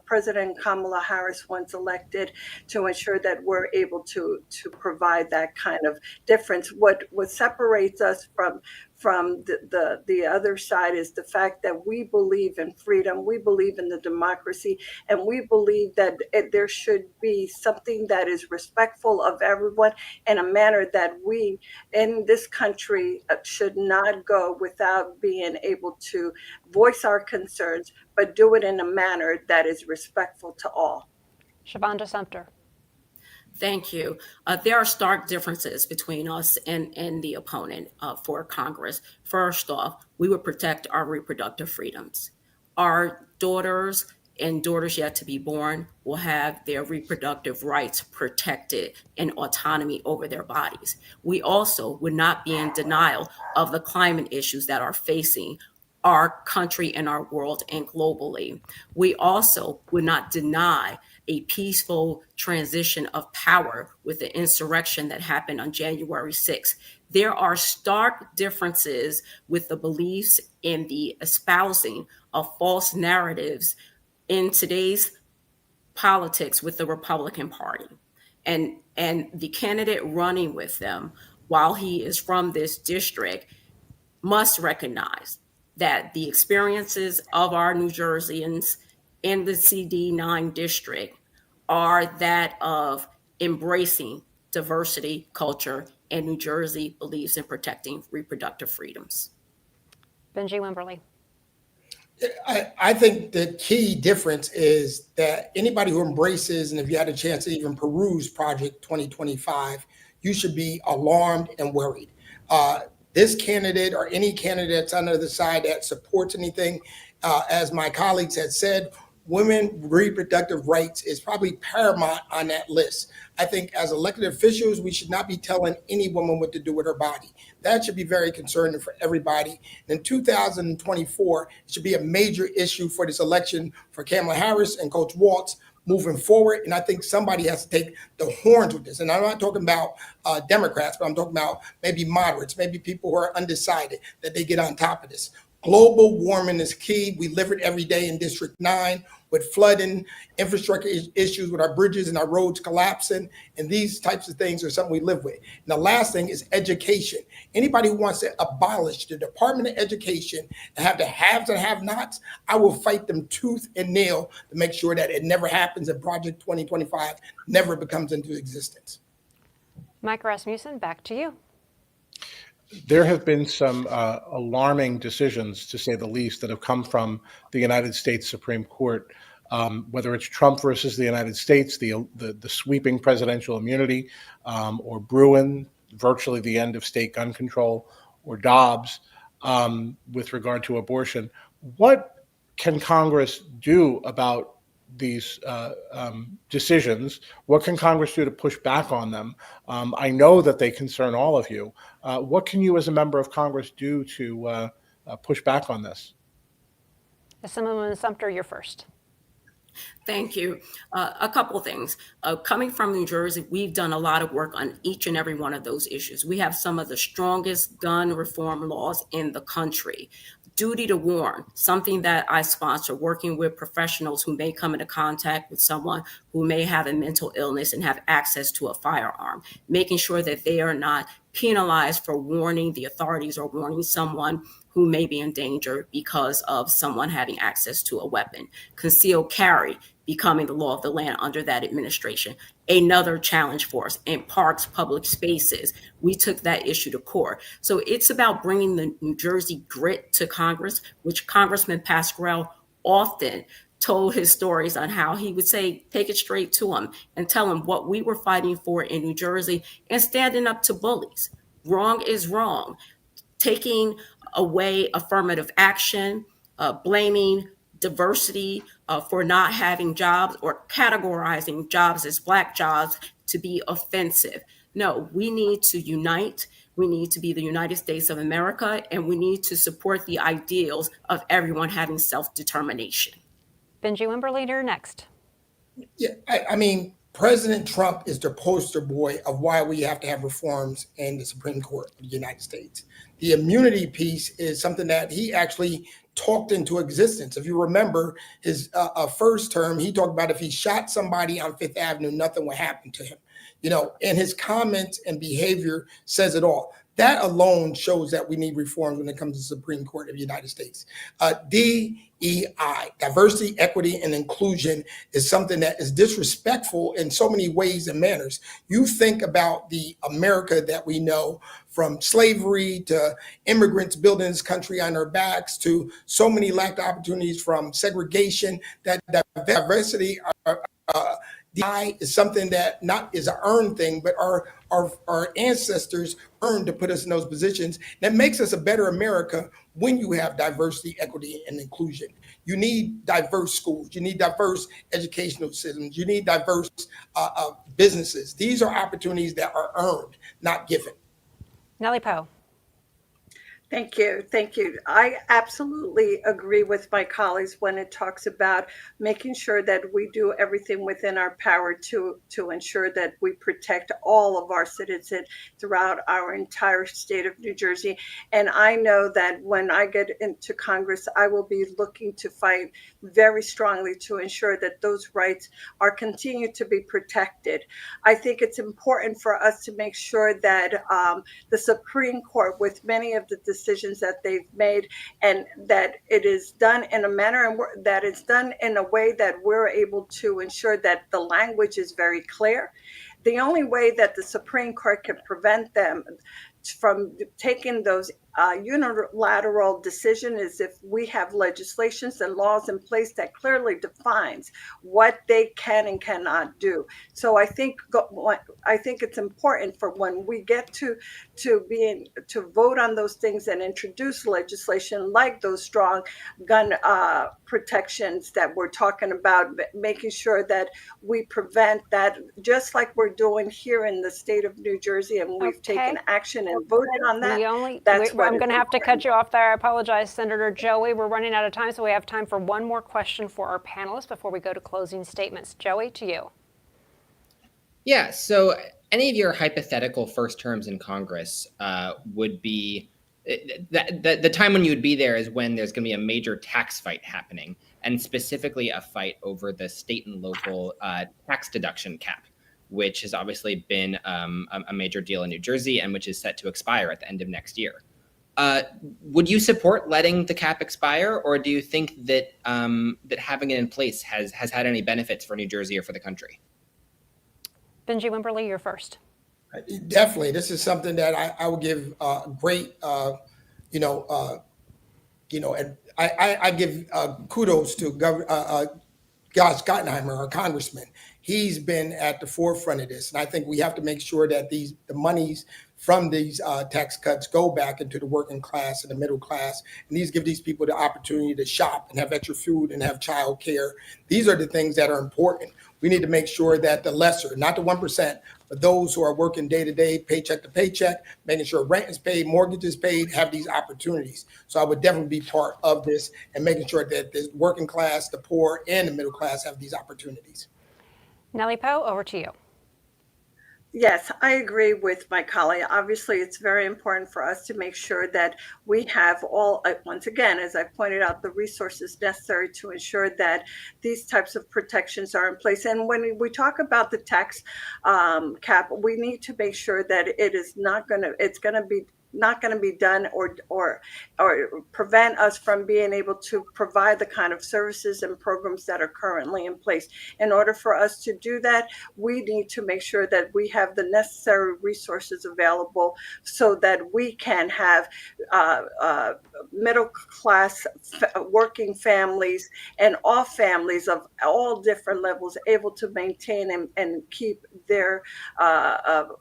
President Kamala Harris once elected to ensure that we're able to provide that kind of difference. What separates us from the other side is the fact that we believe in freedom, we believe in the democracy, and we believe that there should be something that is respectful of everyone in a manner that we in this country should not go without being able to voice our concerns, but do it in a manner that is respectful to all. Shavonda Sumter. Thank you. There are stark differences between us and the opponent for Congress. First off, we would protect our reproductive freedoms. Our daughters and daughters yet to be born will have their reproductive rights protected and autonomy over their bodies. We also would not be in denial of the climate issues that are facing our country and our world and globally. We also would not deny a peaceful transition of power with the insurrection that happened on January 6th. There are stark differences with the beliefs and the espousing of false narratives in today's politics with the Republican Party. And the candidate running with them, while he is from this district, must recognize that the experiences of our New Jerseyans in the CD9 district are that of embracing diversity, culture, and New Jersey believes in protecting reproductive freedoms. Benjie Wimberly. I think the key difference is that anybody who embraces, and if you had a chance to even peruse Project 2025, you should be alarmed and worried. This candidate or any candidate that's on the other side that supports anything, as my colleagues had said, women reproductive rights is probably paramount on that list. I think as elected officials, we should not be telling any woman what to do with her body. That should be very concerning for everybody. In 2024, it should be a major issue for this election for Kamala Harris and Coach Walz moving forward. And I think somebody has to take the horns with this. And I'm not talking about Democrats, but I'm talking about maybe moderates, maybe people who are undecided, that they get on top of this. Global warming is key. We live it every day in District 9 with flooding, infrastructure issues with our bridges and our roads collapsing. And these types of things are something we live with. And the last thing is education. Anybody who wants to abolish the Department of Education and have the haves and have-nots, I will fight them tooth and nail to make sure that it never happens and Project 2025 never becomes into existence. Micah Rasmussen, back to you. There have been some alarming decisions, to say the least, that have come from the United States Supreme Court, whether it's Trump versus the United States, the sweeping presidential immunity, or Bruin, virtually the end of state gun control, or Dobbs with regard to abortion. What can Congress do about these decisions? What can Congress do to push back on them? I know that they concern all of you. What can you as a member of Congress do to push back on this? Assem Sumter, you're first. Thank you. A couple of things. Coming from New Jersey, we've done a lot of work on each and every one of those issues. We have some of the strongest gun reform laws in the country. Duty to warn, something that I sponsor, working with professionals who may come into contact with someone who may have a mental illness and have access to a firearm, making sure that they are not penalized for warning the authorities or warning someone who may be in danger because of someone having access to a weapon. Concealed carry becoming the law of the land under that administration. Another challenge for us. In parks, public spaces, we took that issue to court. So it's about bringing the New Jersey grit to Congress, which Congressman Pascrell often told his stories on how he would say, take it straight to him and tell him what we were fighting for in New Jersey and standing up to bullies. Wrong is wrong. Taking away affirmative action, blaming diversity for not having jobs or categorizing jobs as Black jobs to be offensive. No, we need to unite. We need to be the United States of America, and we need to support the ideals of everyone having self-determination. Benjie Wimberly, you're next. Yeah, I mean, President Trump is the poster boy of why we have to have reforms in the Supreme Court of the United States. The immunity piece is something that he actually talked into existence. If you remember his first term, he talked about if he shot somebody on Fifth Avenue, nothing would happen to him. You know, and his comments and behavior says it all. That alone shows that we need reforms when it comes to the Supreme Court of the United States. DEI, diversity, equity, and inclusion, is something that is disrespectful in so many ways and manners. You think about the America that we know, from slavery to immigrants building this country on their backs to so many lack of opportunities, from segregation, that diversity DI is something that not is an earned thing, but our ancestors earned to put us in those positions. That makes us a better America when you have diversity, equity, and inclusion. You need diverse schools. You need diverse educational systems. You need diverse businesses. These are opportunities that are earned, not given. Nellie Pou. Thank you. Thank you. I absolutely agree with my colleagues when it talks about making sure that we do everything within our power to ensure that we protect all of our citizens throughout our entire state of New Jersey. And I know that when I get into Congress, I will be looking to fight very strongly to ensure that those rights are continued to be protected. I think it's important for us to make sure that the Supreme Court, with many of the decisions that they've made, and that it is done in a manner and that it's done in a way that we're able to ensure that the language is very clear. The only way that the Supreme Court can prevent them from taking those unilateral decision is if we have legislations and laws in place that clearly defines what they can and cannot do. So I think it's important for when we get to vote on those things and introduce legislation like those strong gun protections that we're talking about, making sure that we prevent that, just like we're doing here in the state of New Jersey, and we've taken action and voted on that. I'm going to have to cut you off there. I apologize, Senator Joey. We're running out of time, so we have time for one more question for our panelists before we go to closing statements. Joey, to you. Yeah, so any of your hypothetical first terms in Congress would be, the time when you would be there is when there's going to be a major tax fight happening, and specifically a fight over the state and local tax deduction cap, which has obviously been a major deal in New Jersey and which is set to expire at the end of next year. Would you support letting the cap expire, or do you think that that having it in place has had any benefits for New Jersey or for the country? Benjie Wimberly, you're first. Definitely, this is something that I would give great, and I give kudos to Josh Gottheimer, our congressman. He's been at the forefront of this, and I think we have to make sure that the monies from these tax cuts go back into the working class and the middle class, and give these people the opportunity to shop and have extra food and have child care. These are the things that are important. We need to make sure that the lesser, not the 1%, but those who are working day to day, paycheck to paycheck, making sure rent is paid, mortgage is paid, have these opportunities. So I would definitely be part of this and making sure that the working class, the poor, and the middle class have these opportunities. Nellie Pou, over to you. Yes, I agree with my colleague. Obviously, it's very important for us to make sure that we have all, once again, as I pointed out, the resources necessary to ensure that these types of protections are in place. And when we talk about the tax cap, we need to make sure that it's not going to be done or prevent us from being able to provide the kind of services and programs that are currently in place. In order for us to do that, we need to make sure that we have the necessary resources available so that we can have middle class working families and all families of all different levels able to maintain and keep their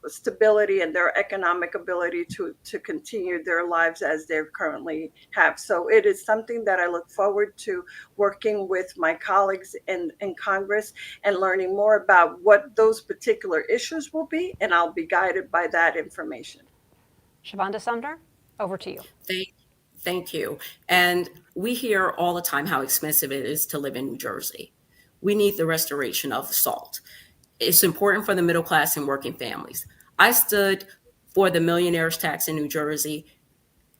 stability and their economic ability to continue their lives as they currently have. So it is something that I look forward to working with my colleagues in Congress and learning more about what those particular issues will be, and I'll be guided by that information. Shavonda Sumter, over to you. Thank you. And we hear all the time how expensive it is to live in New Jersey. We need the restoration of the SALT. It's important for the middle class and working families. I stood for the millionaire's tax in New Jersey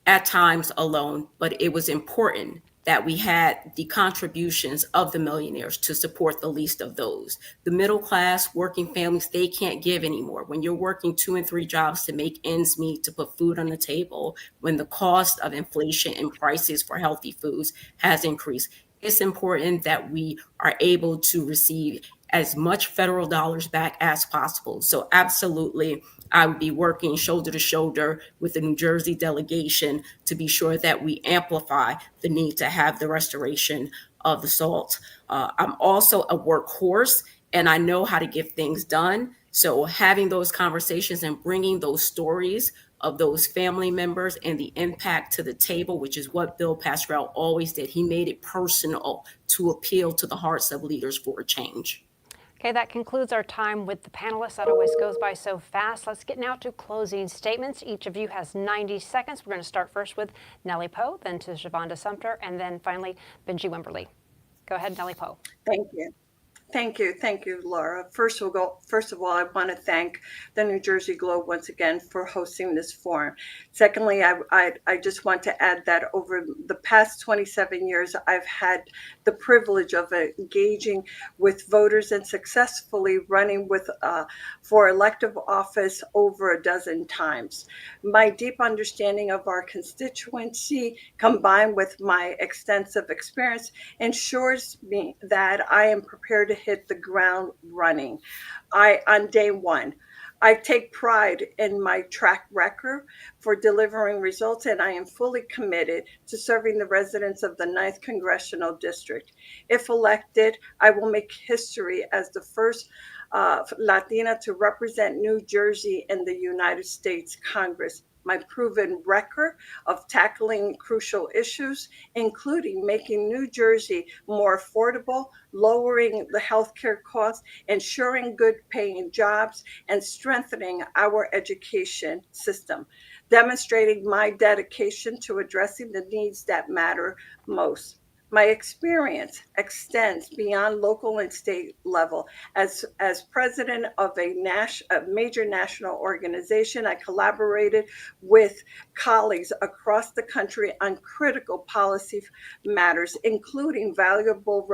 at times alone, but it was important that we had the contributions of the millionaires to support the least of those. The middle class, working families, they can't give anymore. When you're working 2 and 3 jobs to make ends meet, to put food on the table, when the cost of inflation and prices for healthy foods has increased, it's important that we are able to receive as much federal dollars back as possible. So absolutely, I would be working shoulder to shoulder with the New Jersey delegation to be sure that we amplify the need to have the restoration of the SALT. I'm also a workhorse and I know how to get things done. So having those conversations and bringing those stories of those family members and the impact to the table, which is what Bill Pascrell always did. He made it personal to appeal to the hearts of leaders for a change. Okay, that concludes our time with the panelists. That always goes by so fast. Let's get now to closing statements. Each of you has 90 seconds. We're going to start first with Nellie Pou, then to Shavonda Sumter, and then finally Benjie Wimberly. Go ahead, Nellie Pou. Thank you. Thank you, Laura. First of all, I want to thank the New Jersey Globe once again for hosting this forum. Secondly, I just want to add that over the past 27 years, I've had the privilege of engaging with voters and successfully running for elective office over a dozen times. My deep understanding of our constituency, combined with my extensive experience, ensures me that I am prepared to hit the ground running. On day one, I take pride in my track record for delivering results, and I am fully committed to serving the residents of the 9th Congressional District. If elected, I will make history as the first Latina to represent New Jersey in the United States Congress. My proven record of tackling crucial issues, including making New Jersey more affordable, lowering the healthcare costs, ensuring good paying jobs, and strengthening our education system, demonstrating my dedication to addressing the needs that matter most. My experience extends beyond local and state level. As president of a major national organization, I collaborated with colleagues across the country on critical policy matters, including valuable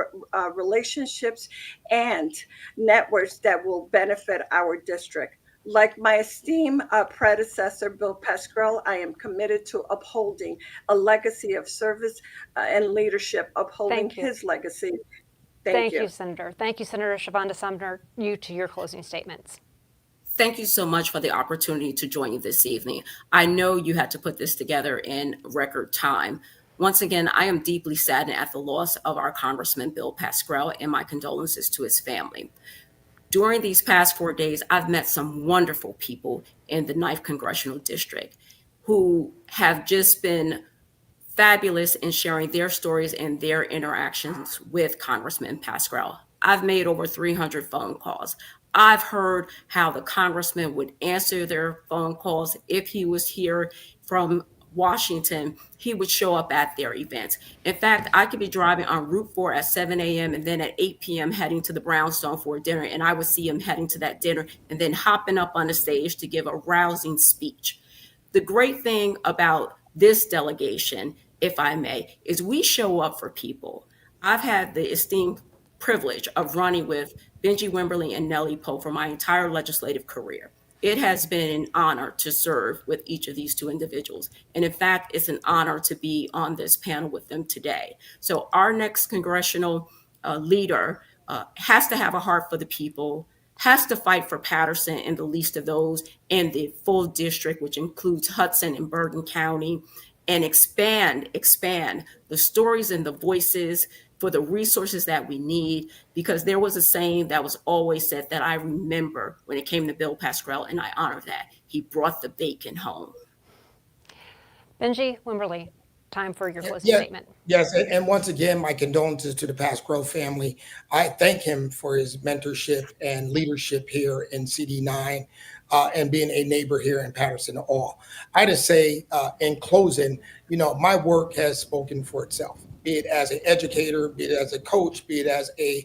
relationships and networks that will benefit our district. Like my esteemed predecessor, Bill Pascrell, I am committed to upholding a legacy of service and leadership, upholding his legacy. Thank you. Senator. Thank you, Senator Shavonda Sumter. You to your closing statements. Thank you so much for the opportunity to join you this evening. I know you had to put this together in record time. Once again, I am deeply saddened at the loss of our Congressman Bill Pascrell, and my condolences to his family. During these past 4 days, I've met some wonderful people in the 9th Congressional District who have just been fabulous in sharing their stories and their interactions with Congressman Pascrell. I've made over 300 phone calls. I've heard how the congressman would answer their phone calls. If he was here from Washington, he would show up at their events. In fact, I could be driving on Route 4 at 7 a.m. and then at 8 p.m. heading to the Brownstone for dinner, and I would see him heading to that dinner and then hopping up on the stage to give a rousing speech. The great thing about this delegation, if I may, is we show up for people. I've had the esteemed privilege of running with Benjie Wimberly and Nellie Pou for my entire legislative career. It has been an honor to serve with each of these two individuals. And in fact, it's an honor to be on this panel with them today. So our next congressional leader has to have a heart for the people, has to fight for Paterson and the least of those, and the full district, which includes Hudson and Bergen County, and expand the stories and the voices for the resources that we need, because there was a saying that was always said that I remember when it came to Bill Pascrell, and I honor that. He brought the bacon home. Benjie Wimberly, time for your closing statement. Yes, and once again, my condolences to the Pascrell family. I thank him for his mentorship and leadership here in CD9 and being a neighbor here in Paterson all. I just say in closing, my work has spoken for itself, be it as an educator, be it as a coach, be it as a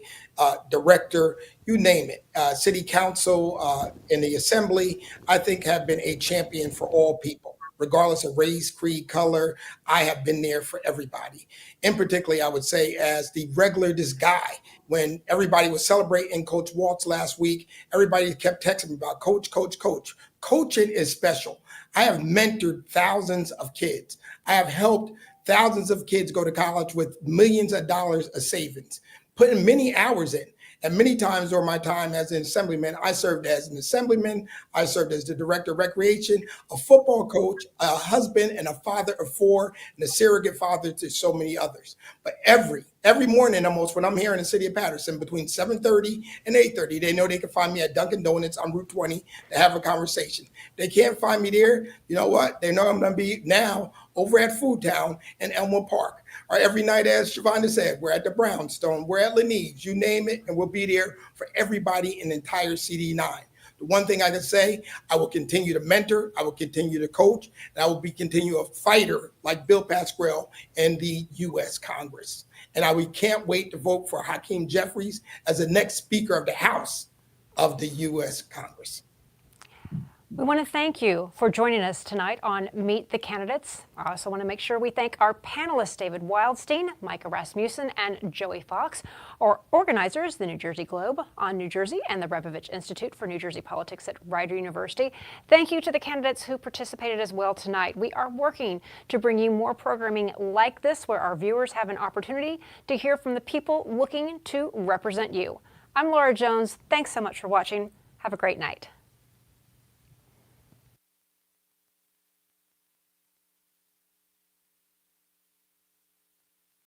director, you name it. City council in the assembly, I think have been a champion for all people. Regardless of race, creed, color, I have been there for everybody. In particular, I would say as the regular, this guy, when everybody was celebrating Coach Waltz last week, everybody kept texting me about coach. Coaching is special. I have mentored thousands of kids. I have helped thousands of kids go to college with millions of dollars of savings, putting many hours in. And many times during my time as an assemblyman, I served as an assemblyman, I served as the director of recreation, a football coach, a husband, and a father of 4, and a surrogate father to so many others. But every morning almost when I'm here in the city of Patterson between 7:30 and 8:30, they know they can find me at Dunkin' Donuts on Route 20 to have a conversation. They can't find me there. You know what? They know I'm going to be now over at Food Town in Elmwood Park. Or every night, as Shavonda said, we're at the Brownstone, we're at Lanise, you name it, and we'll be there for everybody in the entire CD9. The one thing I can say, I will continue to mentor, I will continue to coach, and I will continue a fighter like Bill Pascrell in the U.S. Congress. And we can't wait to vote for Hakeem Jeffries as the next Speaker of the House of the U.S. Congress. We want to thank you for joining us tonight on Meet the Candidates. I also want to make sure we thank our panelists, David Wildstein, Micah Rasmussen, and Joey Fox, our organizers, the New Jersey Globe on New Jersey and the Rebovich Institute for New Jersey Politics at Rider University. Thank you to the candidates who participated as well tonight. We are working to bring you more programming like this, where our viewers have an opportunity to hear from the people looking to represent you. I'm Laura Jones. Thanks so much for watching. Have a great night.